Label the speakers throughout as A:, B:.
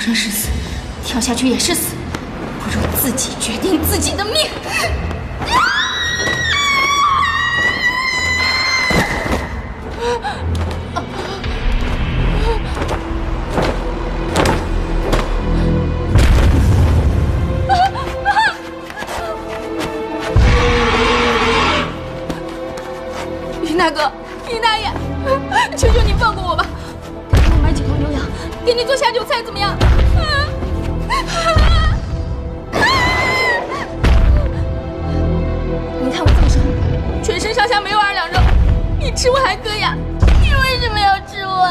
A: 生是死，跳下去也是死，不如自己决定自己的命。于大哥，于大爷，求求你放过我吧！给我买几头牛羊，给你做下酒菜，怎么样？你看我这么瘦，全身上下没有2两肉，你吃我还可以啊？你为什么要吃我？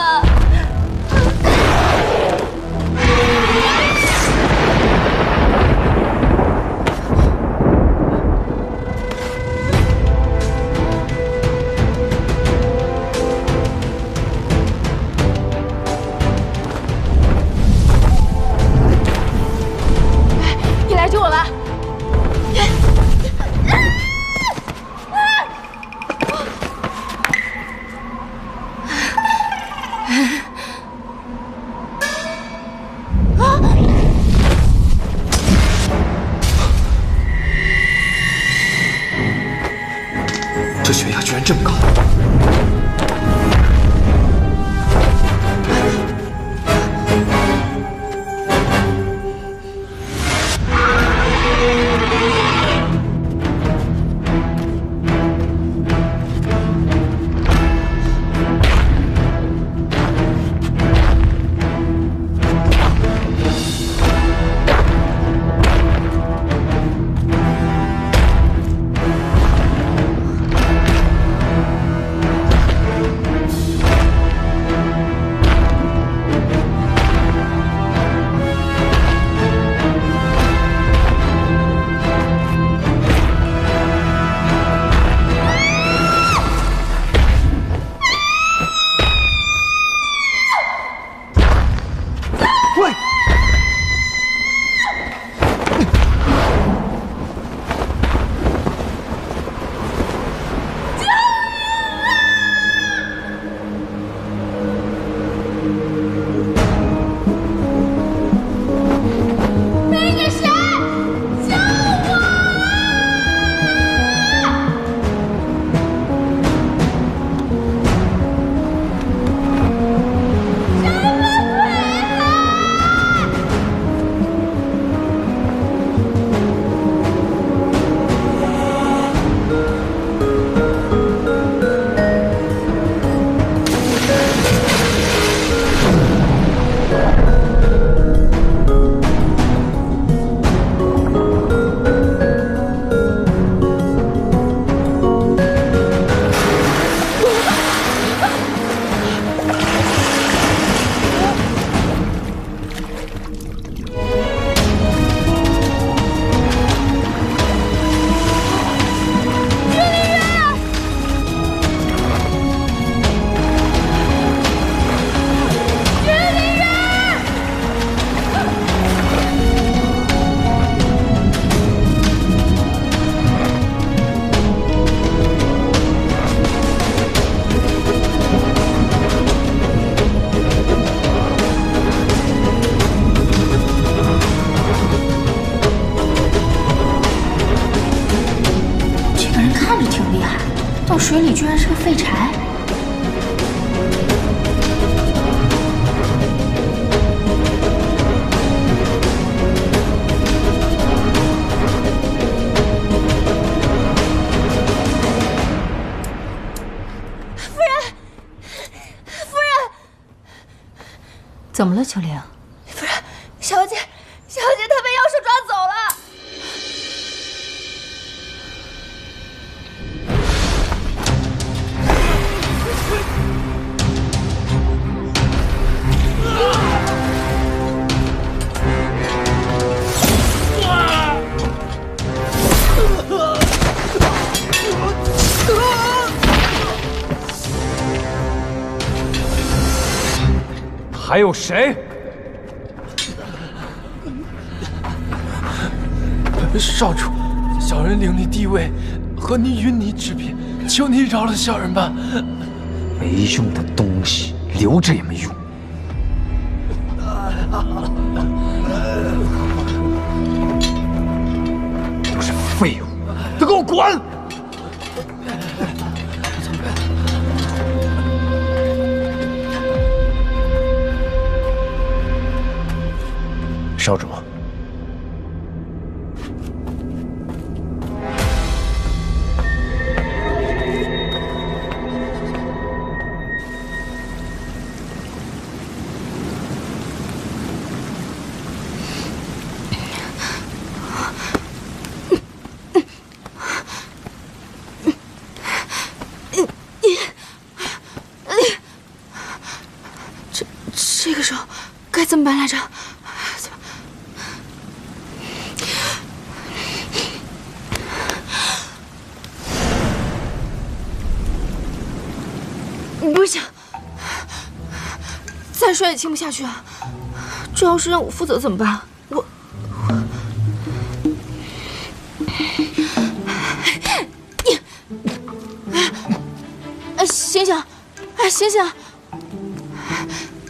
A: 你来救我吧！
B: 这血压居然这么高！
A: 到水里居然是个废柴。
C: 夫人，夫人，
A: 怎么了，秋玲？
C: 夫人，小姐她被妖兽抓走了。
B: 还有谁？
D: 少主，小人领你地位，和你与你之别，求你饶了小人吧。
B: 没用的东西，留着也没用。都是废物，都给我滚！少主。
A: 这个时候该怎么办来着？不行，再摔也轻不下去啊！这要是让我负责怎么办？醒醒！哎，醒醒！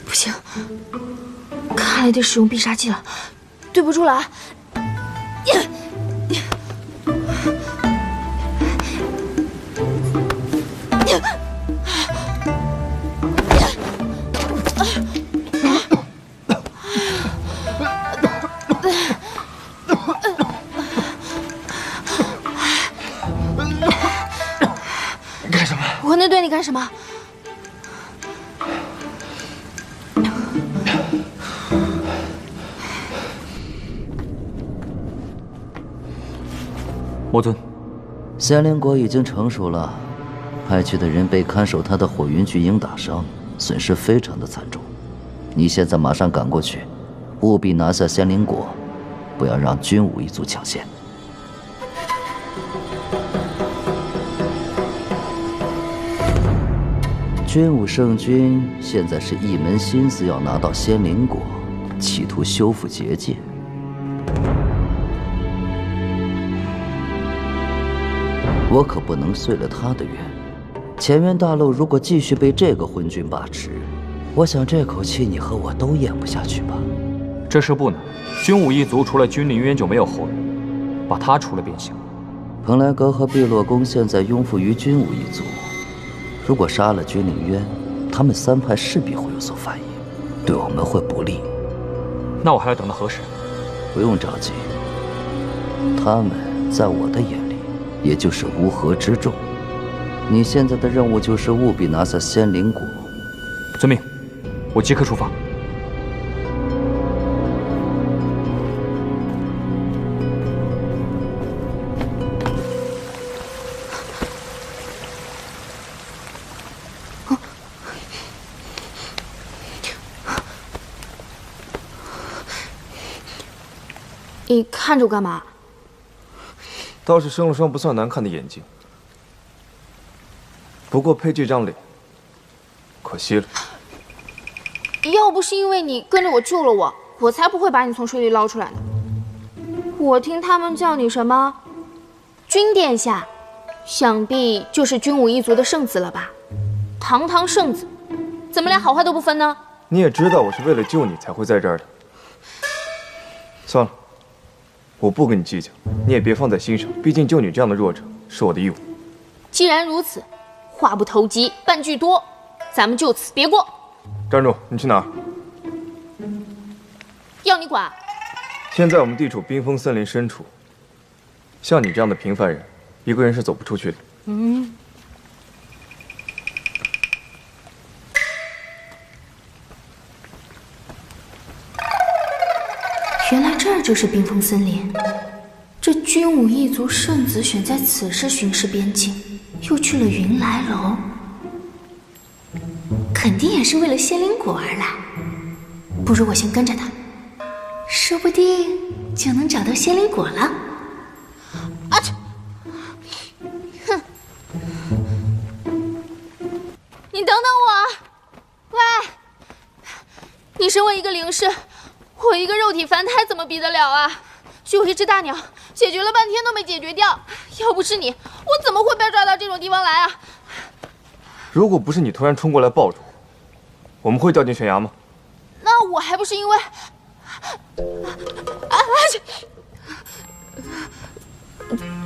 A: 不行，看来得使用必杀技了，对不住了啊！
B: 干什么？
A: 我能对你干什么？
B: 魔尊，
E: 仙灵果已经成熟了，派去的人被看守他的火云巨鹰打伤，损失非常的惨重。你现在马上赶过去，务必拿下仙灵果，不要让军武一族抢先。军武圣军现在是一门心思要拿到仙灵果，企图修复结界。 我可不能遂了他的愿。乾元大陆如果继续被这个昏君把持，我想这口气你和我都咽不下去吧？
B: 这事不难。军武一族除了君临渊就没有后人，把他除了便行。
E: 蓬莱阁和碧落宫现在拥附于军武一族，如果杀了君临渊，他们三派势必会有所反应，对我们会不利。
B: 那我还要等到何时？
E: 不用着急，他们在我的眼里。 也就是乌合之众。你现在的任务就是务必拿下仙灵果。
B: 遵命，我即刻出发。
A: 你看着我干嘛？
F: 倒是生了双不算难看的眼睛，不过配这张脸，可惜了。
A: 要不是因为你跟着我救了我，我才不会把你从水里捞出来呢。我听他们叫你什么？君殿下，想必就是军武一族的圣子了吧？堂堂圣子，怎么连好坏都不分呢？
F: 你也知道我是为了救你才会在这儿的。算了。 我不跟你计较，你也别放在心上。毕竟救你这样的弱者是我的义务。
A: 既然如此，话不投机半句多，咱们就此别过。
F: 站住！你去哪儿？
A: 要你管？
F: 现在我们地处冰封森林深处，像你这样的平凡人，一个人是走不出去的。
A: 原来这儿就是冰封森林。这军武一族圣子选在此时巡视边境，又去了云来楼，肯定也是为了仙灵果而来。不如我先跟着他，说不定就能找到仙灵果了。啊！哼！你等等我！喂，你身为一个灵士。 我一个肉体凡胎怎么比得了啊？就一只大鸟，解决了半天都没解决掉。要不是你，我怎么会被抓到这种地方来啊？
F: 如果不是你突然冲过来抱住我，我们会掉进悬崖吗？
A: 那我还不是因为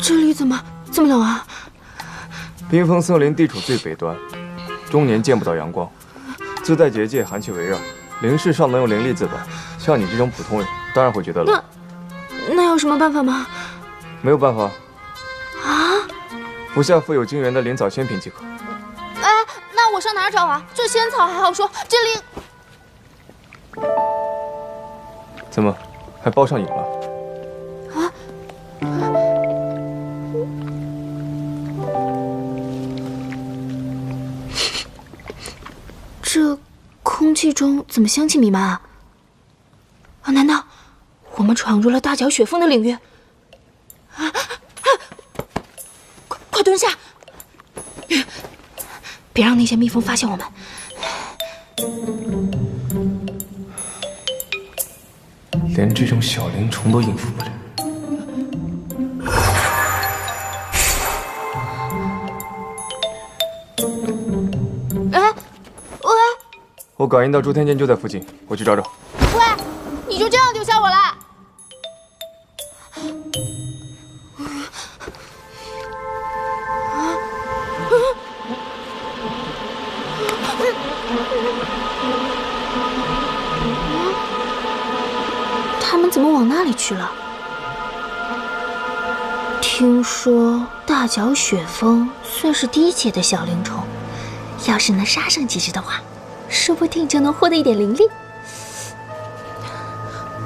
A: 这里怎么这么冷啊？
F: 冰封森林地处最北端，终年见不到阳光，自带结界，寒气围绕，灵士尚能用灵力自保。像你这种普通人，当然会觉得冷。
A: 那有什么办法吗？
F: 没有办法。
A: 啊？
F: 服下富有精元的灵草仙品即可。
A: 哎，那我上哪儿找啊？这仙草还好说，这里
F: 怎么还包上瘾了？
A: 啊？这空气中怎么香气弥漫啊？啊，难道我们闯入了大脚雪峰的领域？快蹲下！别让那些蜜蜂发现我们。
F: 连这种小灵虫都应付不了。
A: 哎，喂！
F: 我感应到朱天剑就在附近，我去找找。
A: 喂，你就这样丢下我了？他们怎么往那里去了？听说大脚雪蜂算是低阶的小灵虫，要是能杀上几只的话，说不定就能获得一点灵力。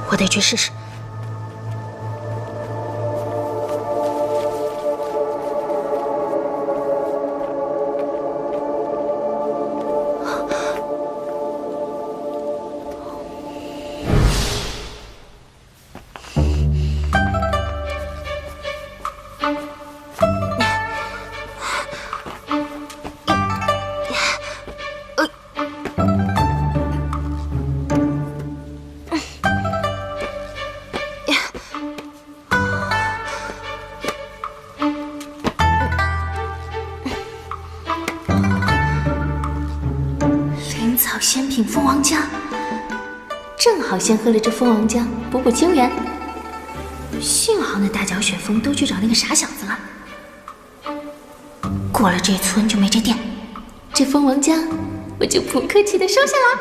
A: 我得去试试。仙品蜂王浆，正好先喝了这蜂王浆补补精元。幸好那大脚雪蜂都去找那个傻小子了，过了这村就没这店，这蜂王浆我就不客气的收下了。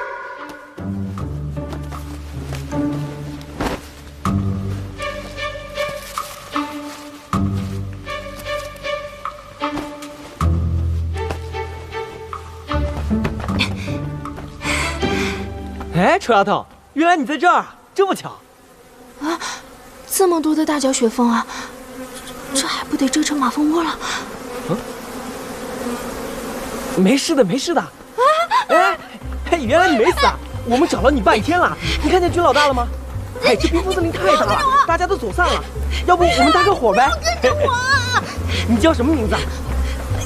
G: 哎，臭丫头，原来你在这儿，这么巧！
A: 啊，这么多的大脚雪蜂啊，这还不得蛰成马蜂窝了？
G: 没事的，没事的。哎，原来你没死啊！我们找了你半天了，你看见军老大了吗？哎，这冰封森林太大了，大家都走散了，要不我们搭个伙呗？
C: 跟着我！
G: 你叫什么名字啊？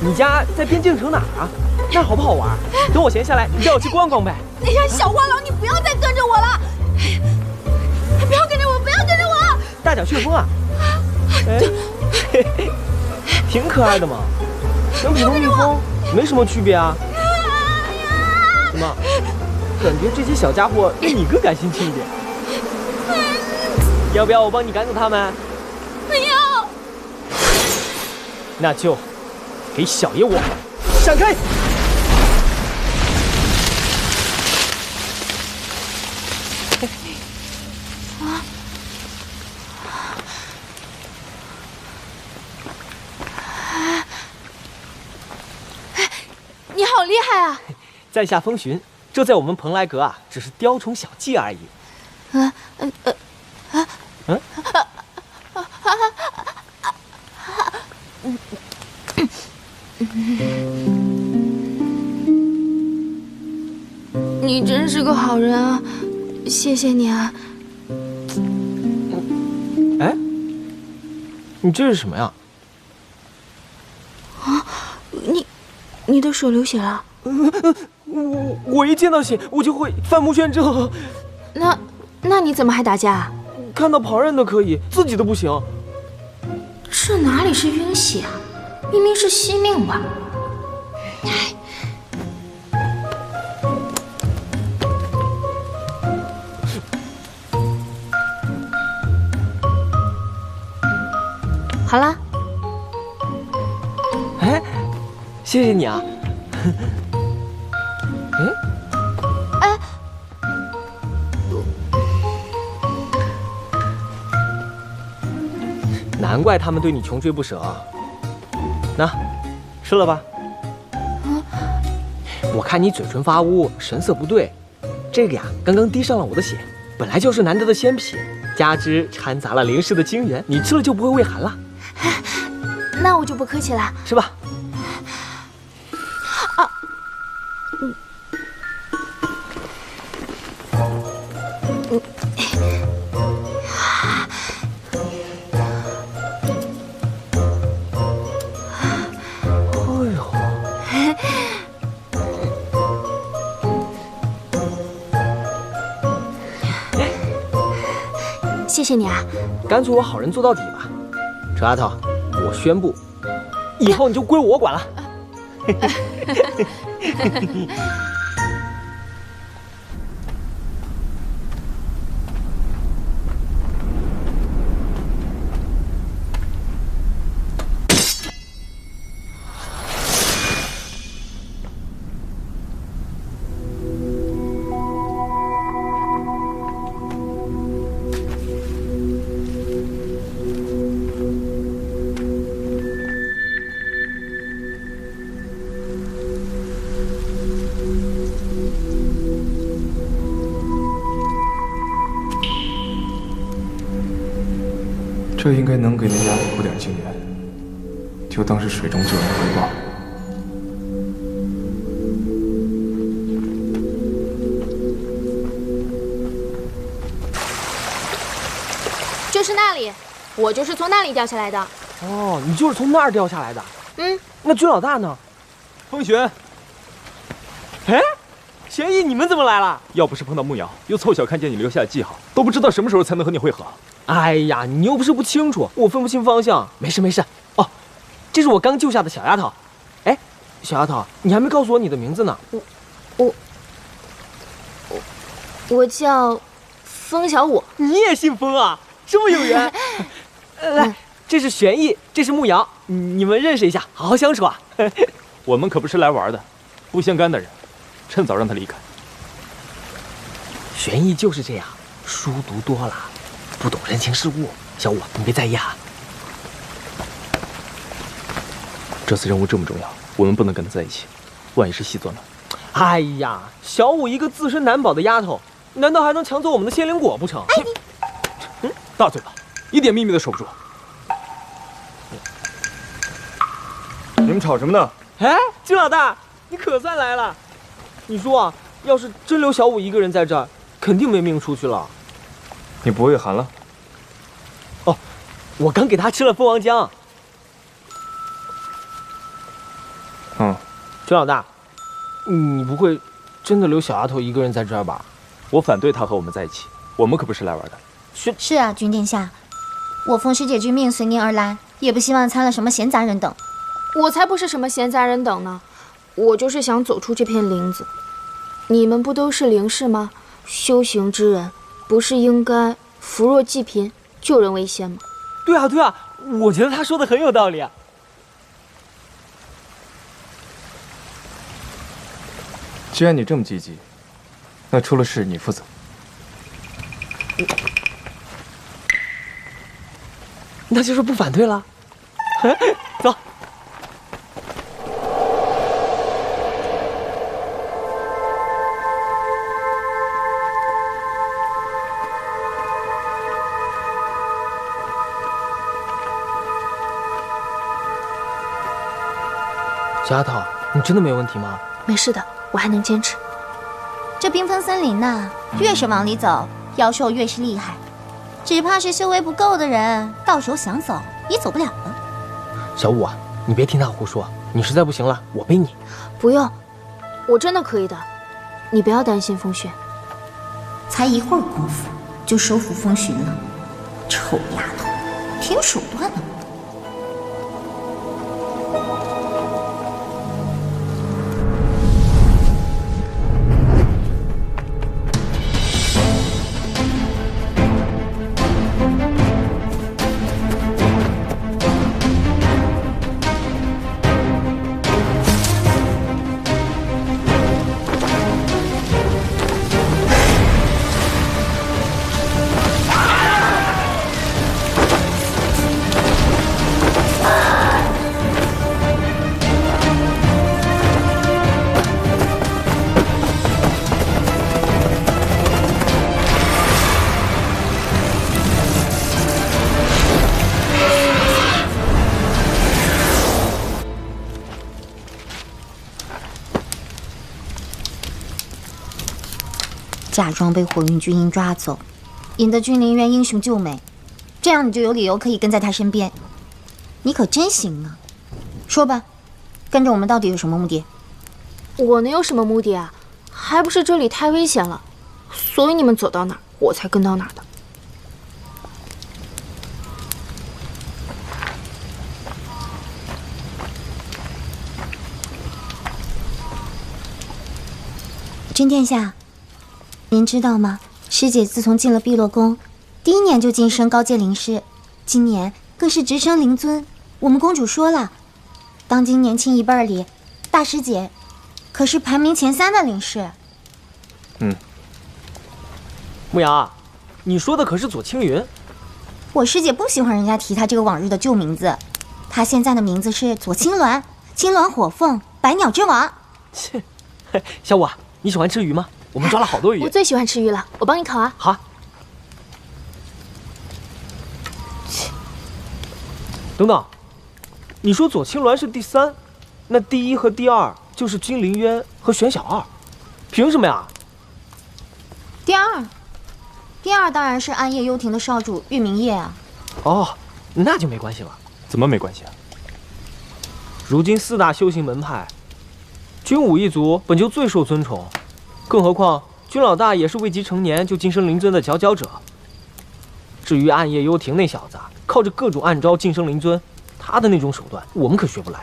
G: 你家在边境城哪儿啊？那好不好玩？等我闲下来，你带我去逛逛呗。
C: 哎呀，小花狼，你不要再跟着我了！不要跟着我，不要跟着我！
G: 大脚旋风啊，挺可爱的嘛，跟普通蜜蜂没什么区别啊。怎么，感觉这些小家伙对你更感兴趣一点？要不要我帮你赶走他们？
C: 不要！
G: 那就给小爷我闪开！
A: 你好厉害啊！
G: 在下风寻，这在我们蓬莱阁啊，只是雕虫小技而已。
A: 你真是个好人啊，谢谢你啊！
G: 哎，你这是什么呀？
A: 啊，你的手流血了？
G: 我一见到血，我就会反目眩症。
A: 那你怎么还打架？
G: 看到旁人的可以，自己的不行。
A: 这哪里是晕血啊？明明是惜命吧！哎。好啦，
G: 哎，谢谢你啊。
A: 哎，
G: 难怪他们对你穷追不舍啊。那，吃了吧。我看你嘴唇发乌，神色不对。这个呀，刚刚滴上了我的血，本来就是难得的鲜品，加之掺杂了灵氏的精元，你吃了就不会胃寒了。
A: 那我就不客气了。
G: 是吧？
A: 啊，谢谢你啊！
G: 干脆我好人做到底吧。臭丫头，我宣布，以后你就归我管了。
F: 这应该能给那丫头补点精元，就当是水中救人的回报。
A: 就是那里，我就是从那里掉下来的。
G: 哦，你就是从那儿掉下来的。
A: 嗯，
G: 那军老大呢？
B: 风玄，
G: 哎，玄逸，你们怎么来了？
B: 要不是碰到慕瑶，又凑巧看见你留下的记号，都不知道什么时候才能和你会合。
G: 哎呀，你又不是不清楚，我分不清方向。没事没事。哦，这是我刚救下的小丫头。哎，小丫头，你还没告诉我你的名字呢。
A: 我叫风小舞。
G: 你也姓风啊？这么有缘。来，这是玄逸，这是慕瑶，你们认识一下，好好相处啊。
B: 我们可不是来玩的，不相干的人，趁早让他离开。
G: 玄逸就是这样，书读多了，不懂人情世故。小五，你别在意啊。
B: 这次任务这么重要，我们不能跟他在一起，万一是细作呢？
G: 哎呀，小五一个自身难保的丫头，难道还能抢走我们的仙灵果不成？
A: 哎
B: 你，大嘴巴，一点秘密都守不住。
F: 你们吵什么呢？
G: 哎，金老大，你可算来了。你说啊，要是真留小五一个人在这儿，肯定没命出去了。
F: 你不胃寒了？
G: 哦，我刚给他吃了蜂王浆。军老大，你不会真的留小丫头一个人在这儿吧？
B: 我反对他和我们在一起，我们可不是来玩的。
C: 是啊，君殿下，我奉师姐之命随您而来，也不希望参了什么闲杂人等。
A: 我才不是什么闲杂人等呢，我就是想走出这片林子。你们不都是灵士吗？修行之人不是应该扶弱济贫，救人为先吗？
G: 对啊，对啊，我觉得他说的很有道理啊。
F: 既然你这么积极，那出了事你负责。
G: 那就是不反对了。走。小丫头，你真的没有问题吗？
A: 没事的，我还能坚持。
C: 这冰封森林呐，越是往里走，妖兽越是厉害，只怕是修为不够的人，到时候想走也走不了了。
G: 小五啊，你别听他胡说，你实在不行了，我背你。
A: 不用，我真的可以的，你不要担心风雪。
C: 才一会儿功夫就收服风寻了，臭丫头，挺有手段的。假装被火云巨鹰抓走，引得君临渊英雄救美，这样你就有理由可以跟在他身边。你可真行啊！说吧，跟着我们到底有什么目的？
A: 我能有什么目的啊？还不是这里太危险了，所以你们走到哪儿，我才跟到哪儿的。
C: 君殿下，您知道吗？师姐自从进了碧落宫，第一年就晋升高阶灵师，今年更是直升灵尊。我们公主说了，当今年轻一辈里，大师姐可是排名前3的灵师。
G: 牧羊，你说的可是左青云？
C: 我师姐不喜欢人家提她这个往日的旧名字，她现在的名字是左青鸾，青鸾火凤，百鸟之王。
G: 切，小五啊，你喜欢吃鱼吗？我们抓了好多鱼。
A: 我最喜欢吃鱼了，我帮你烤啊。
G: 好。等等，你说左青鸾是第3，那第1和第2就是君临渊和玄小二，凭什么呀？
C: 第二当然是暗夜幽庭的少主玉明夜啊。
G: 哦，那就没关系了。
B: 怎么没关系啊？
G: 如今4大修行门派，君武一族本就最受尊崇，更何况君老大也是未及成年就晋升灵尊的佼佼者。至于暗夜幽庭那小子，靠着各种暗招晋升灵尊，他的那种手段，我们可学不来。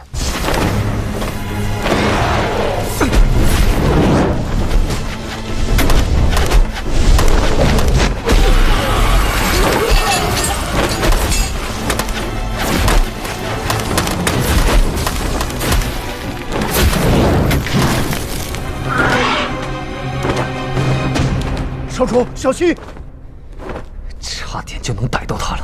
D: 少主小心！
B: 差点就能逮到他了。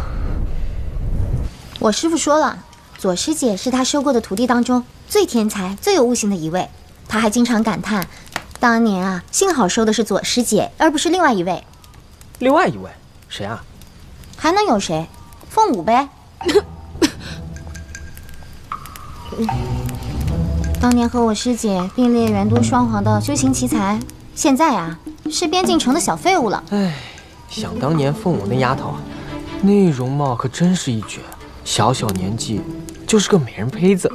C: 我师父说了，左师姐是他收过的徒弟当中最天才、最有悟性的一位。他还经常感叹，当年啊，幸好收的是左师姐，而不是另外一位。
G: 另外一位谁啊？
C: 还能有谁？凤舞呗。当年和我师姐并列元都双皇的修行奇才，现在啊，是边境城的小废物了。
G: 唉，想当年凤舞那丫头啊，那容貌可真是一绝，小小年纪就是个美人胚子。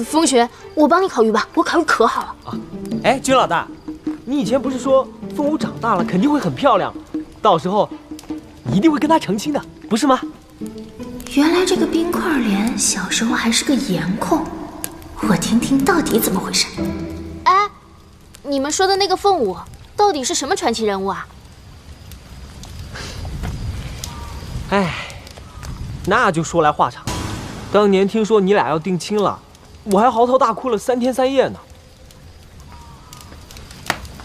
A: 风雪，我帮你烤鱼吧，我烤鱼可好了。
G: 啊，哎，君老大，你以前不是说凤舞长大了肯定会很漂亮，到时候一定会跟她成亲的，不是吗？
H: 原来这个冰块莲小时候还是个颜控，我听听到底怎么回事。
A: 哎，你们说的那个凤舞到底是什么传奇人物啊？
G: 哎，那就说来话长。当年听说你俩要定亲了，我还嚎啕大哭了3天3夜呢。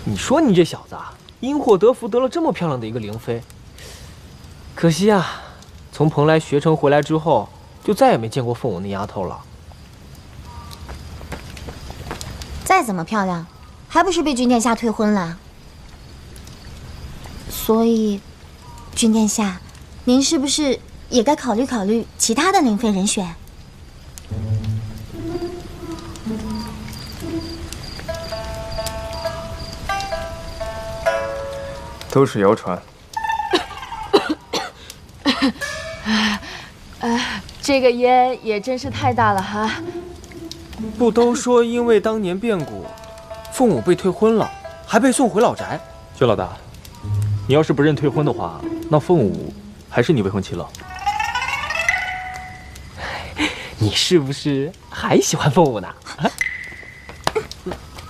G: 你说你这小子啊，因祸得福，得了这么漂亮的一个灵妃，可惜啊，从蓬莱学成回来之后，就再也没见过凤舞那丫头了。
C: 再怎么漂亮，还不是被君殿下退婚了？所以，君殿下，您是不是也该考虑考虑其他的灵妃人选？
F: 都是谣传。
A: 这个烟也真是太大了哈。
G: 不都说因为当年变故，凤舞被退婚了，还被送回老宅？
B: 薛老大，你要是不认退婚的话，那凤舞还是你未婚妻了。
G: 你是不是还喜欢凤舞呢？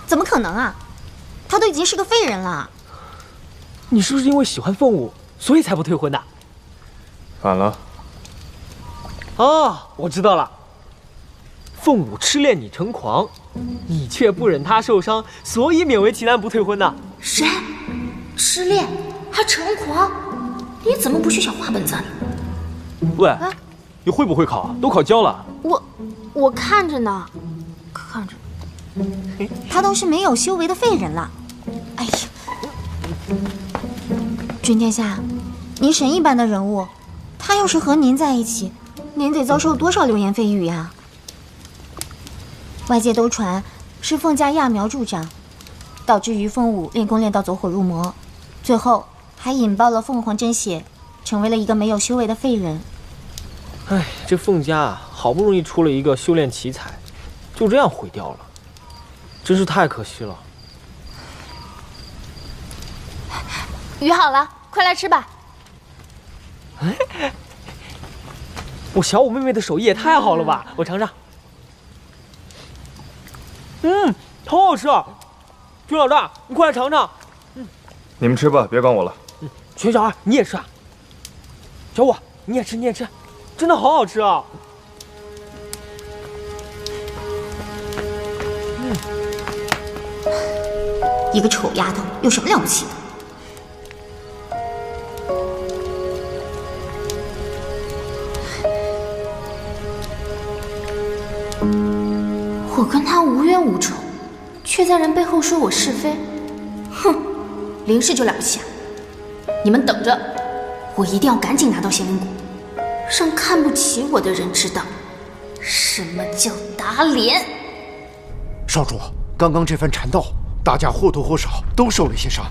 C: 怎么可能啊？她都已经是个废人了。
G: 你是不是因为喜欢凤舞，所以才不退婚的？
F: 反了。
G: 哦，我知道了。凤舞痴恋你成狂，你却不忍她受伤，所以勉为其难不退婚的。
H: 谁？失恋还成狂？你怎么不去小话本子里？
B: 喂，你会不会考啊？都考焦了。
A: 我看着呢，看着。
C: 她都是没有修为的废人了。哎呀，君殿下，您神一般的人物，他要是和您在一起，您得遭受多少流言蜚语呀？外界都传是凤家揠苗助长，导致于凤舞练功练到走火入魔，最后还引爆了凤凰真血，成为了一个没有修为的废人。
G: 哎，这凤家啊，好不容易出了一个修炼奇才，就这样毁掉了，真是太可惜了。
A: 鱼好了，快来吃吧。
G: 我小五妹妹的手艺也太好了吧！我尝尝。好好吃啊！军老大，你快来尝尝。
F: 你们吃吧，别管我了。
G: 全小二，你也吃啊。小五，你也吃，你也吃，真的好好吃啊！
H: 一个丑丫头有什么了不起的？我跟他无冤无仇，却在人背后说我是非。哼，林氏就了不起啊！你们等着，我一定要赶紧拿到仙灵果，让看不起我的人知道什么叫打脸。
I: 少主，刚刚这番缠斗，大家或多或少都受了些伤，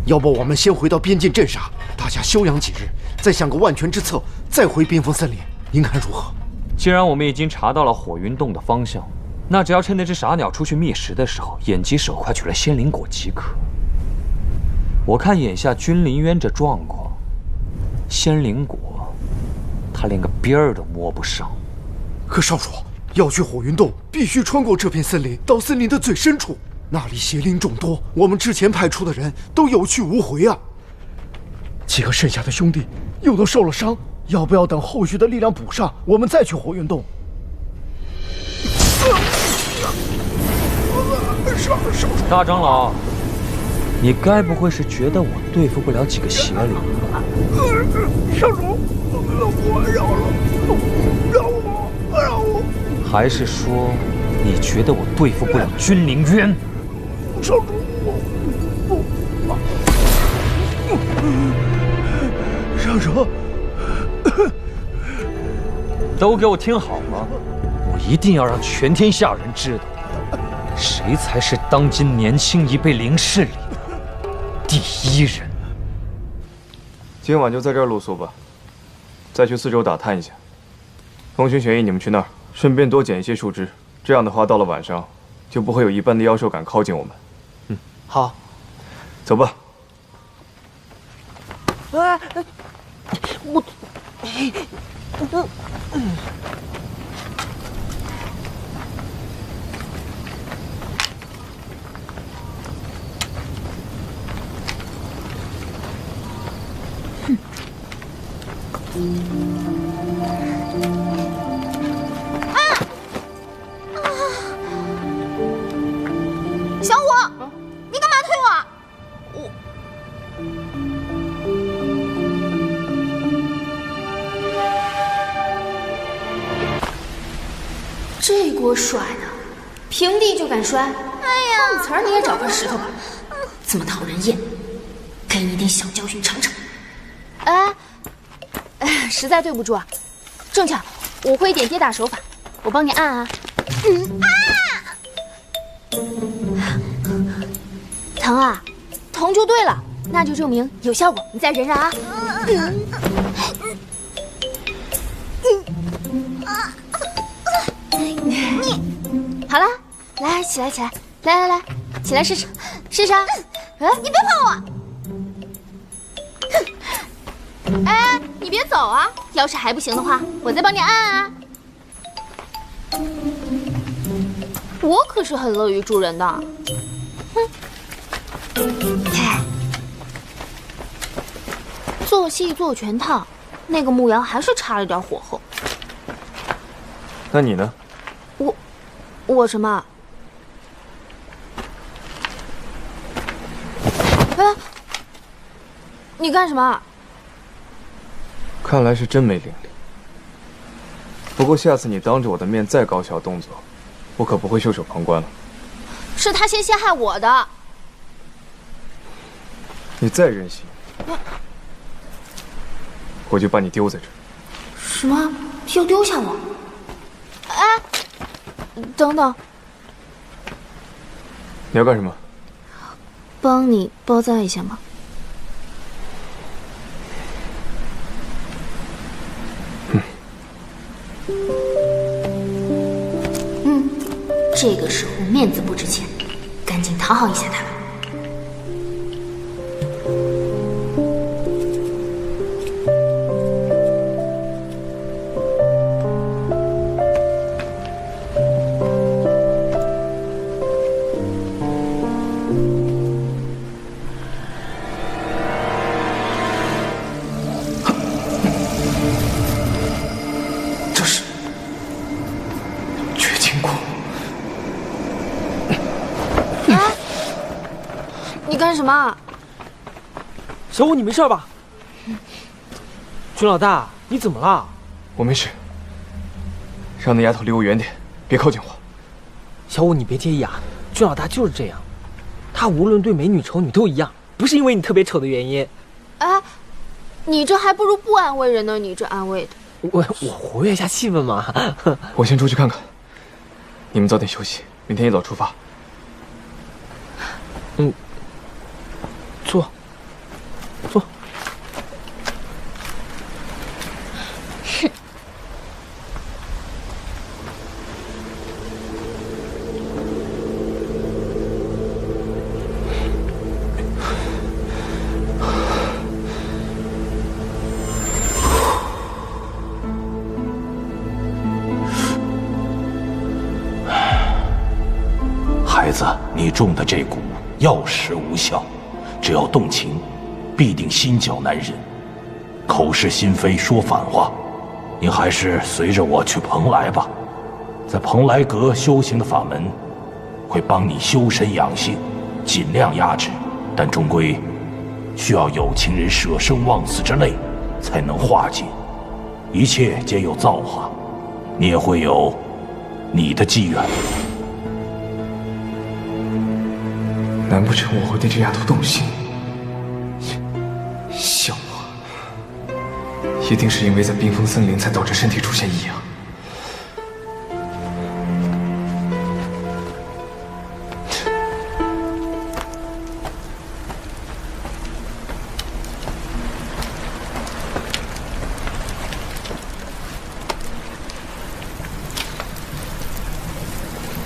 I: 要不我们先回到边境镇杀，大家休养几日，再想个万全之策，再回冰封森林，您看如何？
B: 既然我们已经查到了火云洞的方向，那只要趁那只傻鸟出去觅食的时候，眼疾手快取了仙灵果即可。我看眼下君临渊这状况，仙灵果他连个边儿都摸不上。
I: 可少主，要去火云洞，必须穿过这片森林，到森林的最深处，那里邪灵众多，我们之前派出的人都有去无回啊。几个剩下的兄弟又都受了伤，要不要等后续的力量补上，我们再去火云洞？
B: 大长老，你该不会是觉得我对付不了几个邪灵吧？
I: 少主，我饶我！
B: 还是说你觉得我对付不了君临渊？
I: 少主，少主，
B: 都给我听好了，我一定要让全天下人知道，谁才是当今年轻一辈灵氏里第一人。
F: 今晚就在这儿露宿吧，再去四周打探一下。风群玄翼，你们去那儿，顺便多捡一些树枝，这样的话，到了晚上就不会有一般的妖兽敢靠近我们。
G: 好，
F: 走吧。
A: 小五，你干嘛推我？
H: 这锅甩的，平地就敢摔！哎呀，碰瓷儿你也找块石头吧，这么讨人厌，给你点小教训尝尝。
A: 实在对不住啊，正巧我会一点跌打手法，我帮你按啊。疼啊，疼就对了，那就证明有效果，你再忍忍啊。好了，来，起来，来，起来试试，你别碰我！哎，你别走啊！要是还不行的话，我再帮你按啊。我可是很乐于助人的。做戏做全套，那个木瑶还是差了点火候。
F: 那你呢？
A: 我什么？哎，你干什么？
F: 看来是真没灵力。不过下次你当着我的面再搞小动作，我可不会袖手旁观了。
A: 是他先陷害我的。
F: 你再任性，我就把你丢在这儿。
H: 什么？要丢下我？
A: 哎，等等，
F: 你要干什么？
A: 帮你包扎一下吗？
H: 这个时候面子不值钱，赶紧讨好一下他吧。
I: 这是绝情谷。
A: 你干什么？
G: 小五，你没事吧？军老大，你怎么了？
F: 我没事。让那丫头离我远点，别靠近我。
G: 小五，你别介意啊，军老大就是这样，他无论对美女丑女都一样，不是因为你特别丑的原因。
A: 哎，你这还不如不安慰人呢，你这安慰的。
G: 我活跃一下气氛嘛。
F: 我先出去看看，你们早点休息，明天一早出发。
G: 坐。
J: 孩子，你中的这蛊药石无效，只要动情，必定心绞难忍，口是心非，说反话。您还是随着我去蓬莱吧，在蓬莱阁修行的法门，会帮你修身养性，尽量压制，但终归需要有情人舍生忘死之泪，才能化解。一切皆有造化，你也会有你的机缘。
F: 难不成我会对这丫头动心？笑话！一定是因为在冰封森林才导致身体出现异样。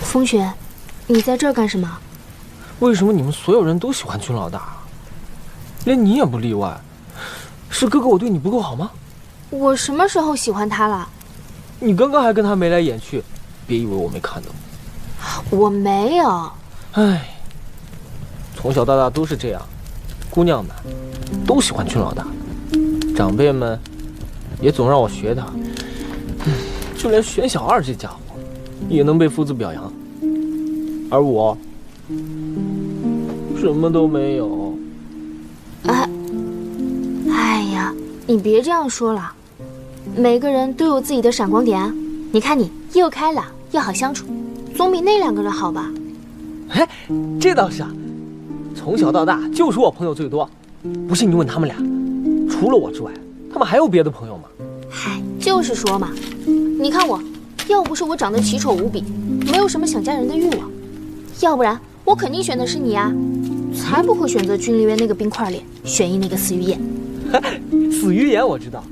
A: 风雪，你在这儿干什么？
G: 为什么你们所有人都喜欢军老大，连你也不例外？是哥哥我对你不够好吗？
A: 我什么时候喜欢他了？
G: 你刚刚还跟他眉来眼去，别以为我没看到。
A: 我没有。
G: 唉，从小到大都是这样，姑娘们都喜欢军老大，长辈们也总让我学他，就连玄小二这家伙也能被夫子表扬，而我什么都没有。
A: 哎呀，你别这样说了，每个人都有自己的闪光点啊。你看你又开朗又好相处，总比那两个人好吧？
G: 哎，这倒是啊，从小到大就是我朋友最多。不信你问他们俩，除了我之外，他们还有别的朋友吗？
A: 嗨，就是说嘛，你看我，要不是我长得奇丑无比，没有什么想嫁人的欲望，要不然我肯定选的是你啊，才不会选择君临渊那个冰块脸，玄逸那个死鱼眼。
G: 死鱼眼我知道，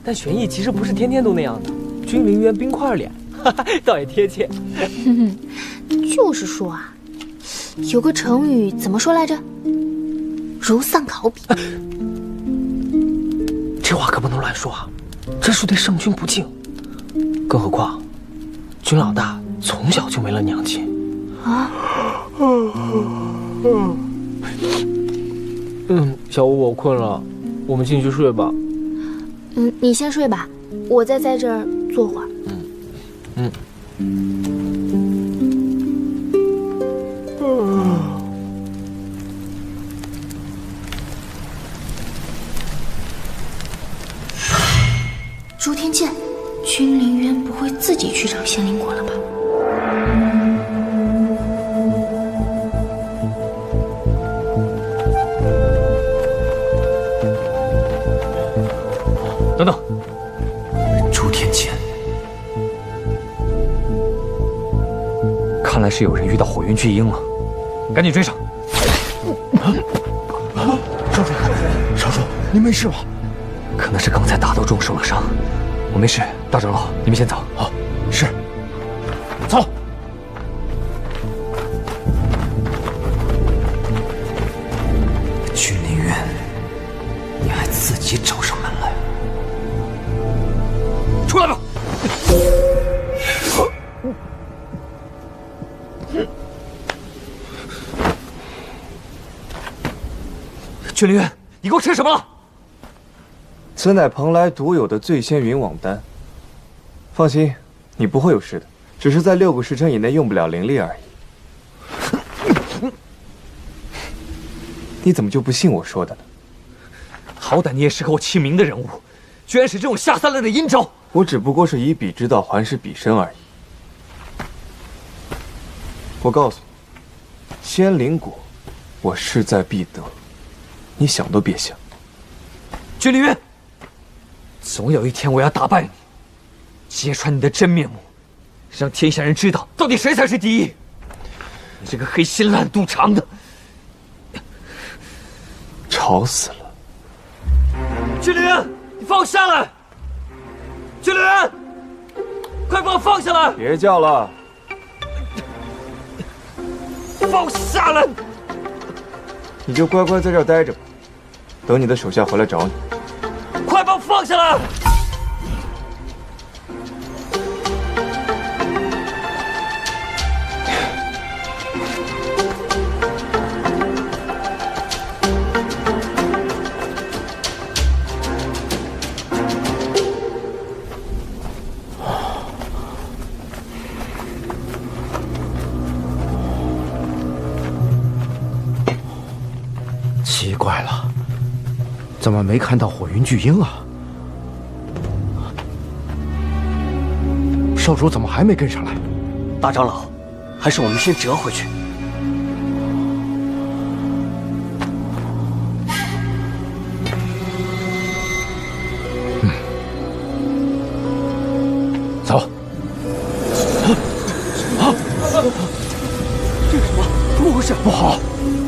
G: 但玄逸其实不是天天都那样的。君临渊冰块脸，倒也贴切。
A: 就是说啊，有个成语怎么说来着？如丧考妣。
G: 这话可不能乱说啊，这是对圣君不敬。更何况，君老大从小就没了娘亲。
A: 啊？
G: 小五，我困了，我们进去睡吧。
A: 你先睡吧，我再在这儿坐会儿。
H: 朱天剑，君临渊不会自己去找仙灵果了吧？
B: 等等，
I: 朱天剑，
B: 看来是有人遇到火云巨鹰了，赶紧追上！
I: 少主，你没事吧？
B: 可能是刚才打斗中受了伤，我没事。大长老，你们先走。
I: 好，是。走。
B: 君临渊，你还自己找上门来？出来吧！君临渊，你给我吃什么了？
F: 此乃蓬莱独有的醉仙云网丹。放心，你不会有事的，只是在6个时辰以内用不了灵力而已。你怎么就不信我说的呢？
B: 好歹你也是和我齐名的人物，居然使这种下三滥的阴招！
F: 我只不过是以彼之道还施彼身而已。我告诉你，仙灵果，我势在必得，你想都别想。
B: 君临渊，总有一天我要打败你，揭穿你的真面目，让天下人知道到底谁才是第一。你这个黑心烂肚肠的！
F: 吵死了！
B: 君临渊，你放我下来！君临渊，快把我放下来！
F: 别叫了，
B: 放我下来！
F: 你就乖乖在这儿待着吧，等你的手下回来找你。
B: 快把我放下来！
I: 奇怪了，怎么没看到火云巨鹰啊？少主怎么还没跟上来？
G: 大长老，还是我们先折回去。
I: 走。
G: 这是什么？怎么回事？
I: 不好，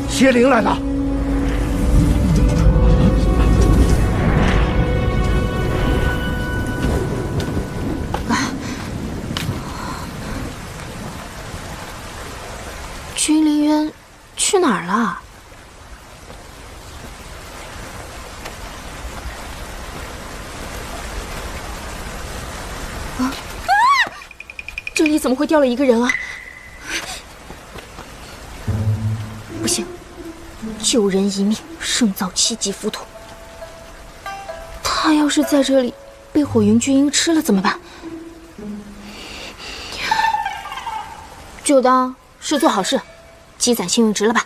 I: 邪灵来了！
A: 君临渊去哪儿了？这里怎么会掉了一个人啊？不行，救人一命胜造7级浮屠。他要是在这里被火云巨鹰吃了怎么办？就当是做好事，积攒幸运值了吧。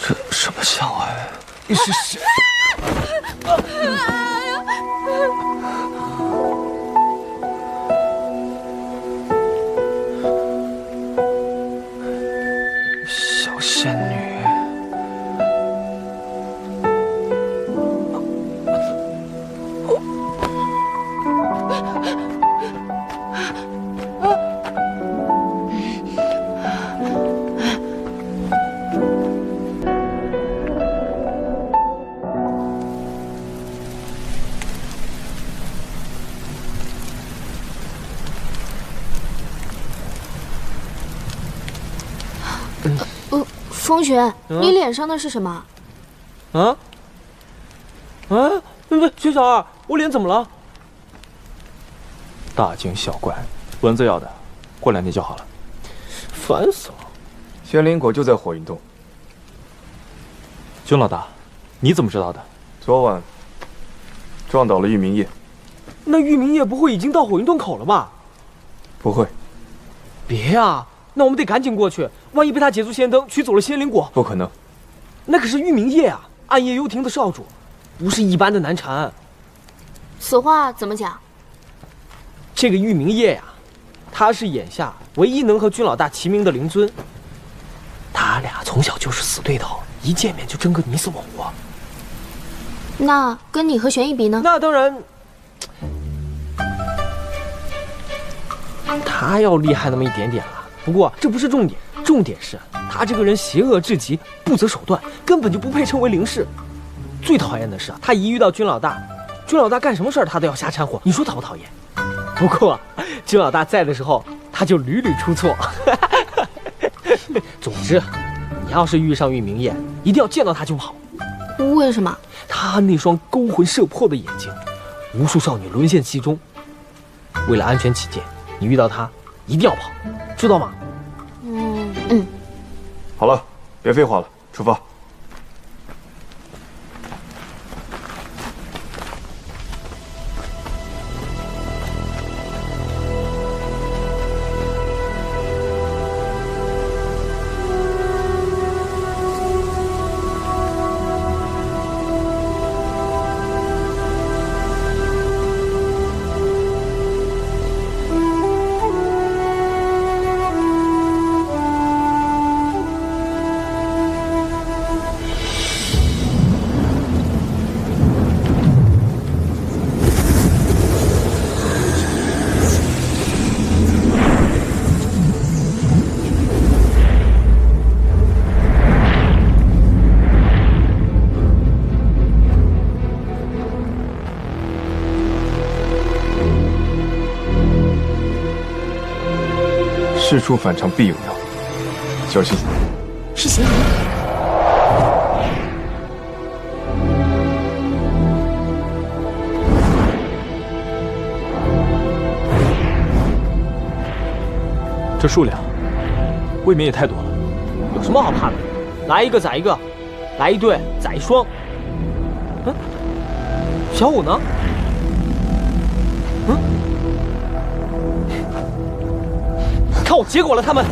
B: 这什么小孩？你是谁？小仙女。
A: 风雪，你脸上的是什么？
G: 啊？不，薛小二，我脸怎么了？
D: 大惊小怪，蚊子咬的，过2天就好了。
G: 烦死了！
F: 仙灵果就在火云洞。
D: 君老大，你怎么知道的？
F: 昨晚撞倒了玉明叶。
G: 那玉明叶不会已经到火云洞口了吧？
F: 不会。
G: 别呀，那我们得赶紧过去，万一被他捷足先登取走了仙灵果，
F: 不可能。
G: 那可是玉明叶啊，暗夜幽庭的少主，不是一般的难缠。
A: 此话怎么讲？
G: 这个玉明叶呀，他是眼下唯一能和君老大齐名的灵尊。他俩从小就是死对头，一见面就争个你死我活。
A: 那跟你和玄逸比呢？
G: 那当然，他要厉害那么一点点了。不过这不是重点，重点是他这个人邪恶至极，不择手段，根本就不配称为灵士。最讨厌的是他一遇到君老大，君老大干什么事儿他都要瞎掺和，你说讨不讨厌？不过君老大在的时候，他就屡屡出错。总之，你要是遇上玉明叶，一定要见到他就跑。
A: 为什么？
G: 他那双勾魂摄魄的眼睛，无数少女沦陷其中。为了安全起见，你遇到他一定要跑，知道吗？
A: 嗯。
F: 好了，别废话了，出发。事出反常必有妖，小心！
C: 是邪灵。
D: 这数量未免也太多了。
G: 有什么好怕的？来一个宰一个，来一对宰一双。嗯，小五呢？看我结果了他们！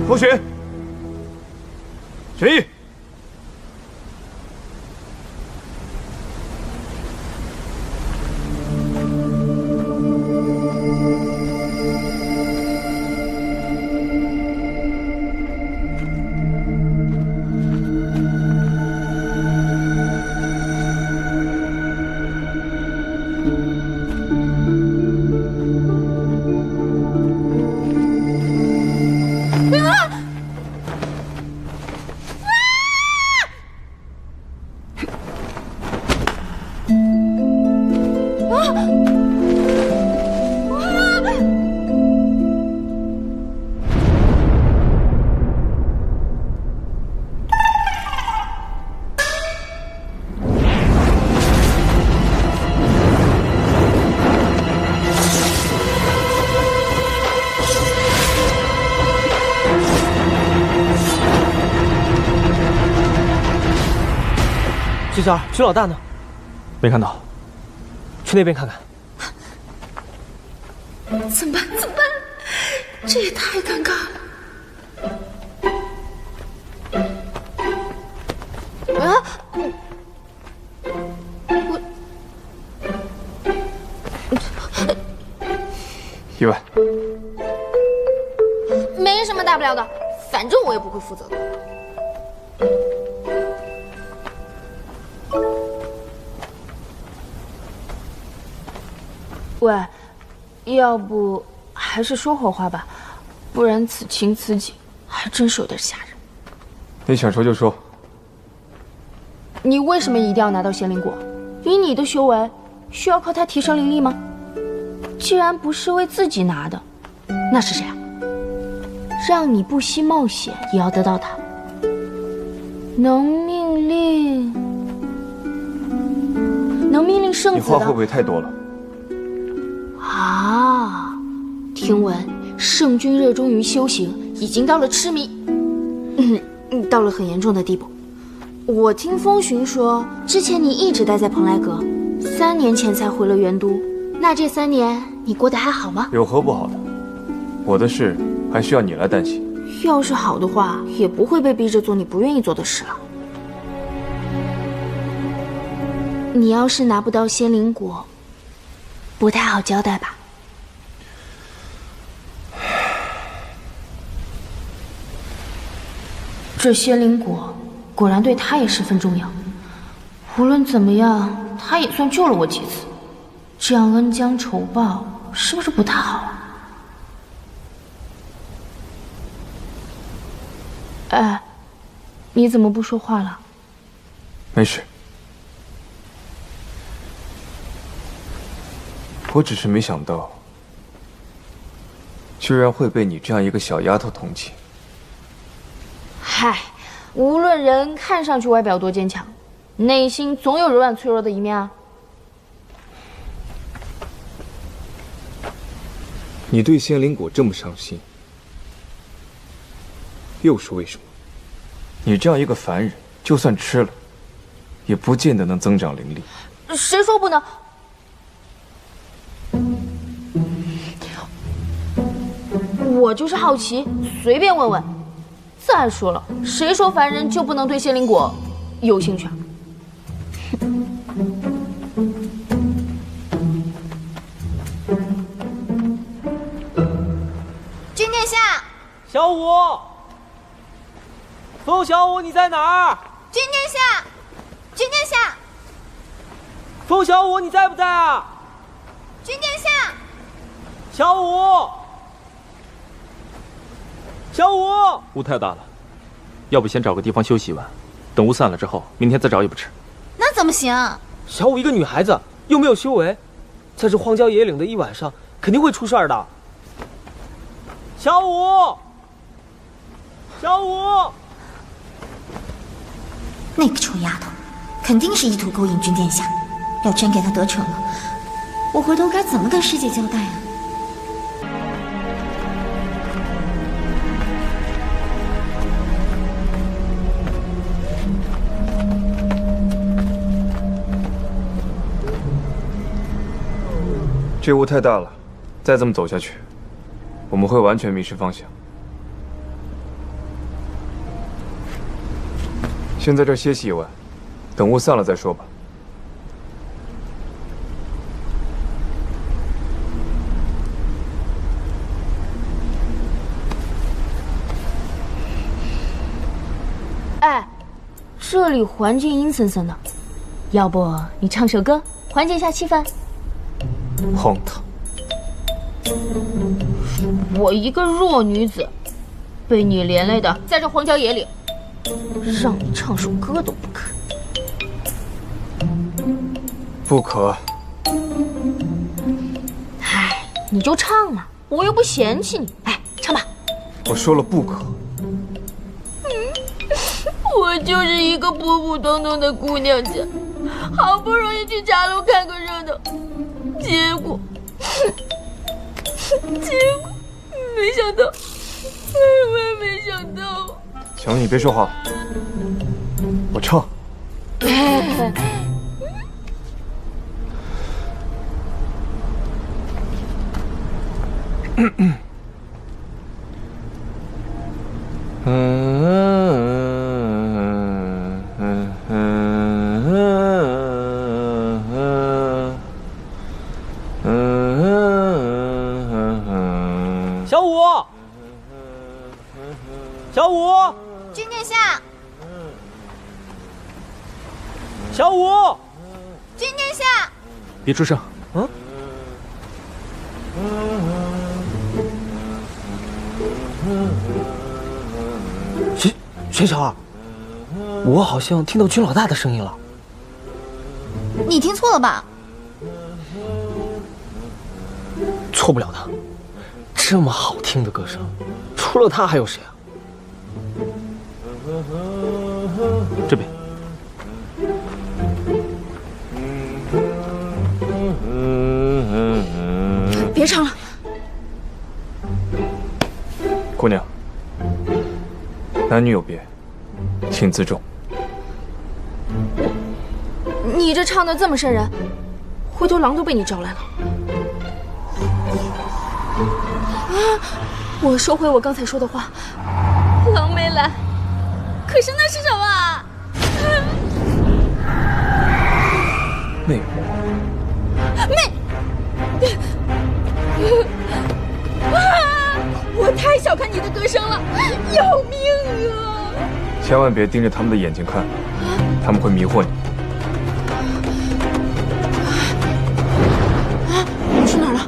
F: 同学，玄逸，
G: 这下君老大呢？没看到，去那边看看。
H: 怎么办？怎么办？这也太尴尬了。
A: 啊！
F: 意外，
A: 没什么大不了的，反正我也不会负责的。喂，要不还是说会话吧，不然此情此景还真是有点吓人。
F: 你想说就说。
A: 你为什么一定要拿到仙灵果？以你的修为，需要靠它提升灵力吗？既然不是为自己拿的，那是谁啊？让你不惜冒险也要得到它，能命令圣子的。
F: 你话会不会太多了？
A: 啊，听闻圣君热衷于修行，已经到了痴迷，到了很严重的地步。我听风寻说，之前你一直待在蓬莱阁，3年前才回了元都。那这3年你过得还好吗？
F: 有何不好的？我的事还需要你来担心。
A: 要是好的话，也不会被逼着做你不愿意做的事了。你要是拿不到仙灵果，不太好交代吧？这仙灵果果然对他也十分重要。无论怎么样，他也算救了我几次，这样恩将仇报是不是不太好啊？哎，你怎么不说话了？
F: 没事，我只是没想到，居然会被你这样一个小丫头同情。
A: 嗨，无论人看上去外表多坚强，内心总有柔软脆弱的一面啊。
F: 你对仙灵果这么上心，又是为什么？你这样一个凡人，就算吃了，也不见得能增长灵力。
A: 谁说不能？我就是好奇，随便问问。再说了，谁说凡人就不能对仙灵果有兴趣啊？
C: 君殿下，
G: 小五，风小五，你在哪儿？
C: 君殿下，君殿下，
G: 风小五，你在不在啊？
C: 君殿下，
G: 小五，小五，
K: 雾太大了，要不先找个地方休息一晚，等雾散了之后，明天再找也不迟。
C: 那怎么行？
G: 小五一个女孩子又没有修为，在这荒郊野岭的一晚上，肯定会出事儿的。小五，小五，
C: 那个臭丫头，肯定是意图勾引君殿下。要真给她得逞了，我回头该怎么跟师姐交代啊？
F: 这雾太大了，再这么走下去，我们会完全迷失方向。先在这儿歇息一晚，等雾散了再说吧。
A: 哎，这里环境阴森森的，要不你唱首歌缓解一下气氛？
F: 荒唐！
A: 我一个弱女子，被你连累的在这荒郊野岭，让你唱首歌都不可。
F: 不可。
A: 哎，你就唱嘛，我又不嫌弃你。哎，唱吧。
F: 我说了不可。
A: 我就是一个普普通通的姑娘家，好不容易去茶楼看个热闹，结果没想到，万万没想到。
F: 小雨，你别说话了，我唱。
G: 小五，小五，
C: 君殿下，
G: 小五，
C: 君殿下，
K: 别出声。
G: 嗯。玄小儿，我好像听到君老大的声音了。
C: 你听错了吧？
G: 错不了的，这么好听的歌声，除了他还有谁啊？
K: 这边。
A: 别唱了，
F: 姑娘，男女有别，请自重。
A: 你这唱的这么瘆人，回头狼都被你招来了。啊！我收回我刚才说的话，狼没来，可是那是什么啊？
F: 魅魔。
A: 我太小看你的歌声了，要命啊！
F: 千万别盯着他们的眼睛看，他们会迷惑你。
A: 你去哪儿了？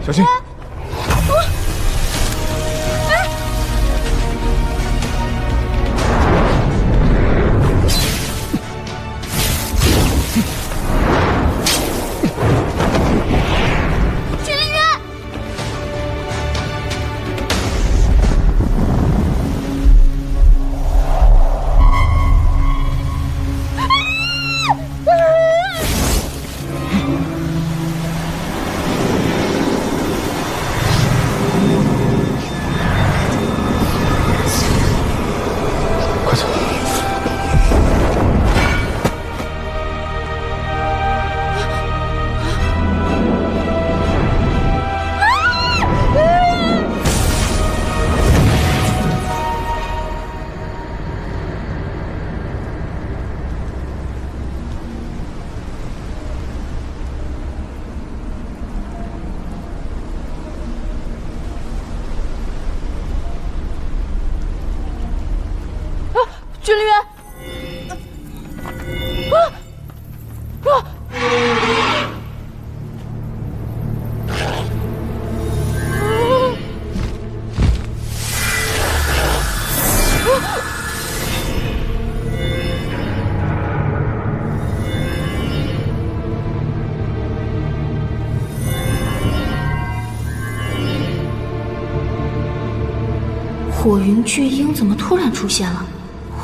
F: 小心！
A: 君临渊！火云巨鹰怎么突然出现了？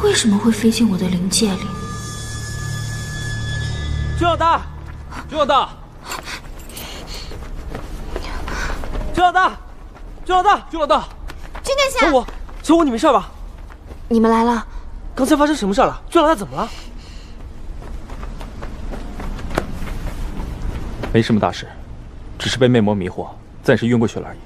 A: 为什么会飞进我的灵界里？
G: 君老大，君老大，君老大，君老大，君老大，
C: 君殿下，
G: 小五，你没事吧？
A: 你们来了。
G: 刚才发生什么事了？君老大怎么了？
K: 没什么大事，只是被魅魔迷惑，暂时晕过去了而已。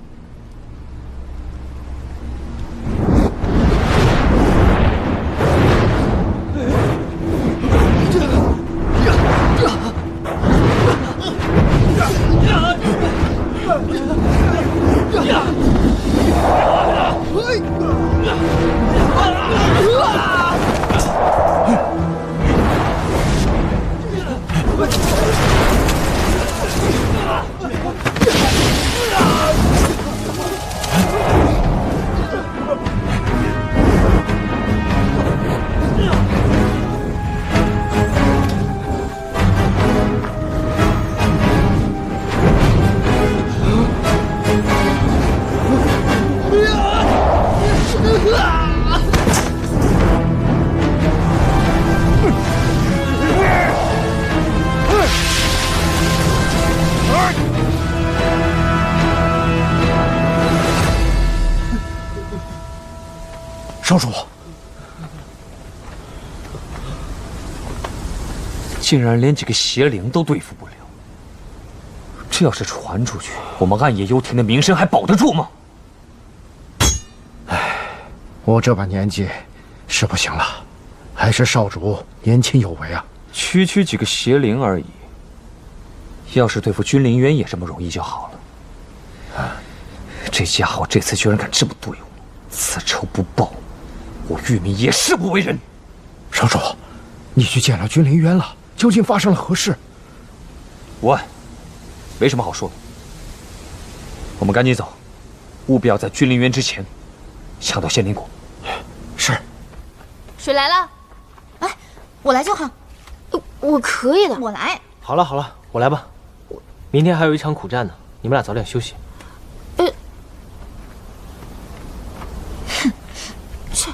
I: 少主，
B: 竟然连几个邪灵都对付不了。这要是传出去，我们暗夜幽庭的名声还保得住吗？
I: 我这把年纪是不行了，还是少主年轻有为啊。
B: 区区几个邪灵而已，要是对付君临渊也这么容易就好了。这家伙这次居然敢这么对我，此仇不报，我玉明也誓不为人。
I: 少主，你去见了君临渊了，究竟发生了何事？
B: 无碍，没什么好说的。我们赶紧走，务必要在君临渊之前抢到仙灵果。
I: 是。
A: 水来了，
C: 哎，我来就好。
A: 我可以的，
C: 我来。
G: 好了好了，我来吧。明天还有一场苦战呢，你们俩早点休息。
A: 切。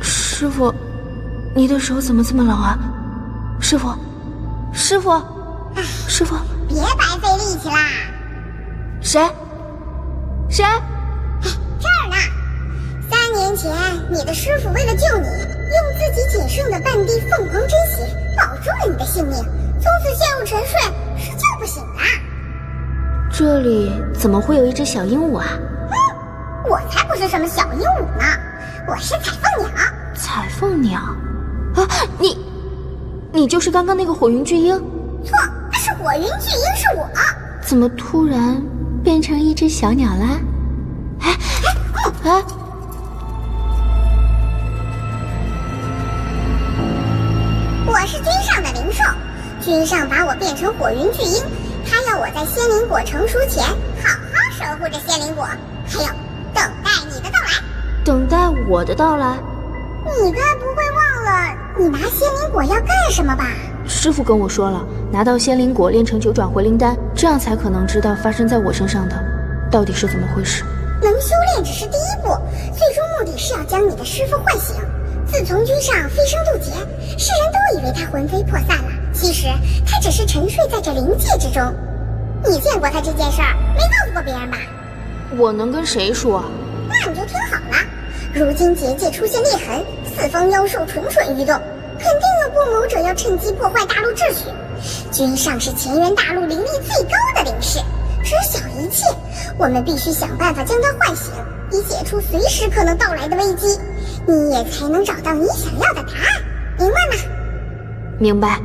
A: 师傅，你的手怎么这么冷啊？师傅，师傅，师傅，
L: 别白费力气啦！
A: 谁？谁？
L: 这儿呢。3年前，你的师傅为了救你，用自己仅剩的半滴凤凰真血保住了你的性命，从此陷入沉睡，是救不醒的。
A: 这里怎么会有一只小鹦鹉啊？
L: 我才不是什么小鹦鹉呢，我是彩凤鸟。
A: 彩凤鸟？啊，你就是刚刚那个火云巨鹰？
L: 错，是火云巨鹰，是我。
A: 怎么突然变成一只小鸟啦？哎，
L: 我是君上的灵兽，君上把我变成火云巨鹰，他要我在仙灵果成熟前好好守护着仙灵果，还有等待你的到来。
A: 等待我的到来？
L: 你该不会忘了你拿仙灵果要干什么吧？
A: 师傅跟我说了，拿到仙灵果炼成9转回灵丹，这样才可能知道发生在我身上的到底是怎么回事。
L: 能修炼只是第一步，最终目的是要将你的师傅唤醒。自从君上飞升渡劫，世人都以为他魂飞魄散了，其实他只是沉睡在这灵界之中。你见过他这件事儿，没告诉过别人吧？
A: 我能跟谁说？
L: 那你就听好了，如今结界出现裂痕，四方妖兽蠢蠢欲动，肯定有不谋者要趁机破坏大陆秩序。君上是前元大陆灵力最高的灵士，知晓一切，我们必须想办法将他唤醒，以解除随时可能到来的危机，你也才能找到你想要的答案，明白吗？
A: 明白。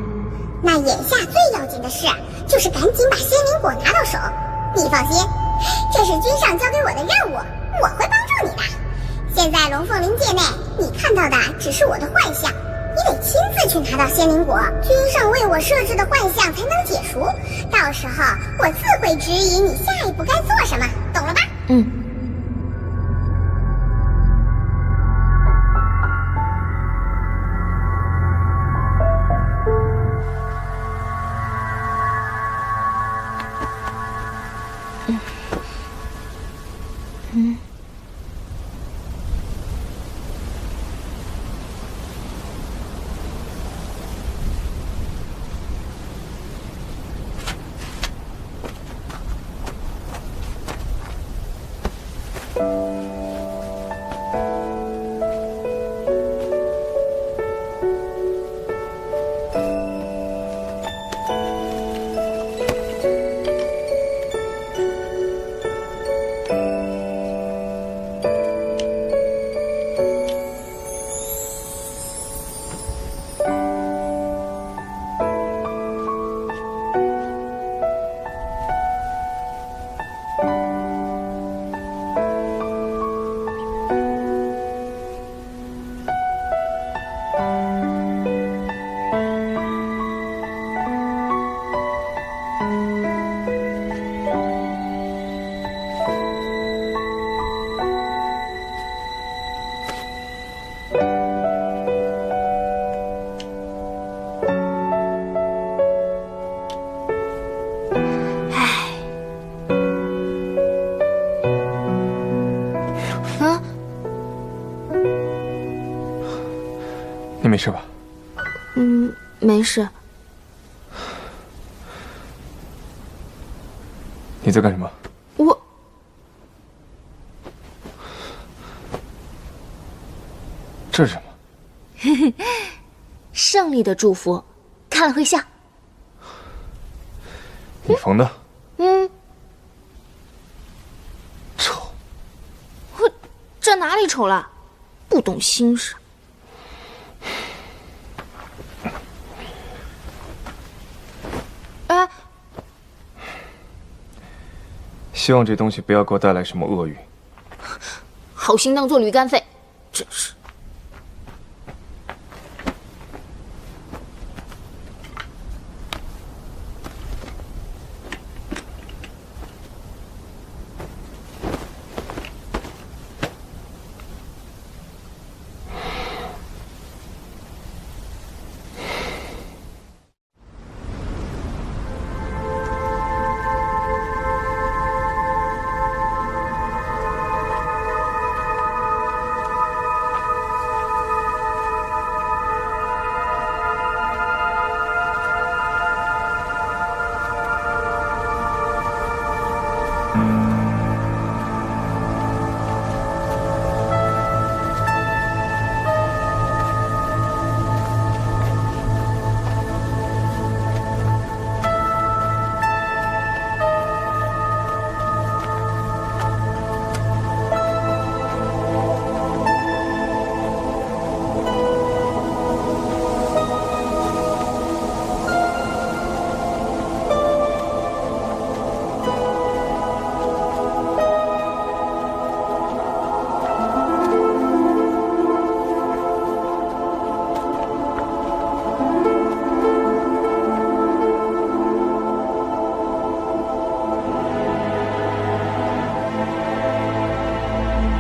L: 那眼下最要紧的事就是赶紧把仙灵果拿到手。你放心，这是君上交给我的任务，我会帮助你的。现在龙凤灵界内，你看到的只是我的幻象，你得亲自去拿到仙灵果，君上为我设置的幻象才能解除。到时候我自会指引你下一步该做什么，懂了吧？
A: 嗯。
F: 没事吧？
A: 没事。
F: 你在干什么？
A: 我
F: 这是什么？
A: 胜利的祝福，看了会笑。
F: 你缝的？
A: 丑。这哪里丑了？不懂欣赏。
F: 希望这东西不要给我带来什么厄运。
A: 好心当做驴肝肺，真是。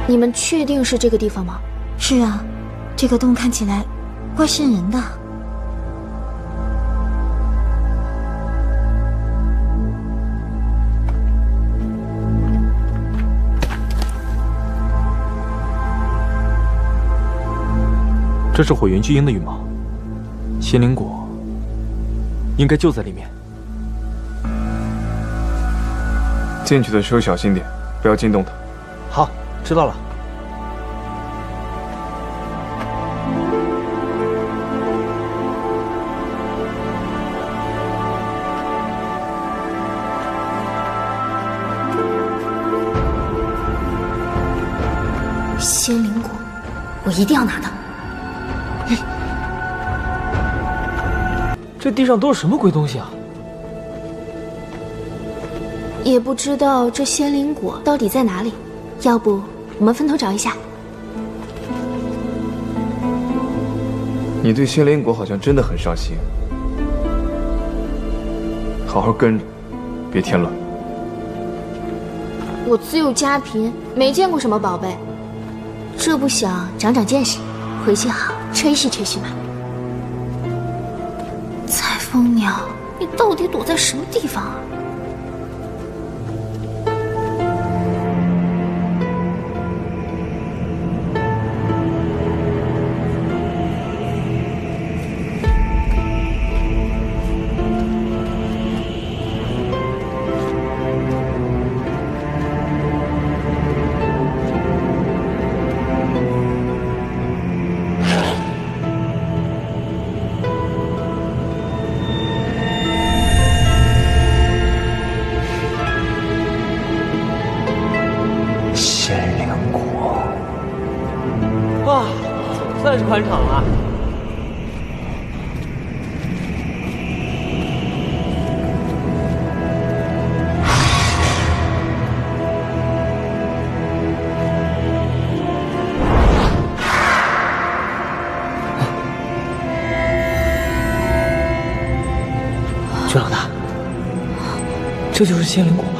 A: 你们确定是这个地方吗？
C: 是啊，这个洞看起来怪瘆人的。
K: 这是火云巨鹰的羽毛，仙灵果应该就在里面。
F: 进去的时候小心点，不要惊动它。
K: 好，知道了。
H: 仙灵果，我一定要拿到。
G: 这地上都是什么鬼东西啊？
A: 也不知道这仙灵果到底在哪里，要不我们分头找一下。
F: 你对仙灵果好像真的很上心，好好跟着，别添乱。
A: 我自幼家贫，没见过什么宝贝，这不想长长见识，回去好吹嘘吹嘘嘛。彩蜂鸟，你到底躲在什么地方啊？
G: 哇，总算是宽敞了。君老大，这就是仙灵果吗？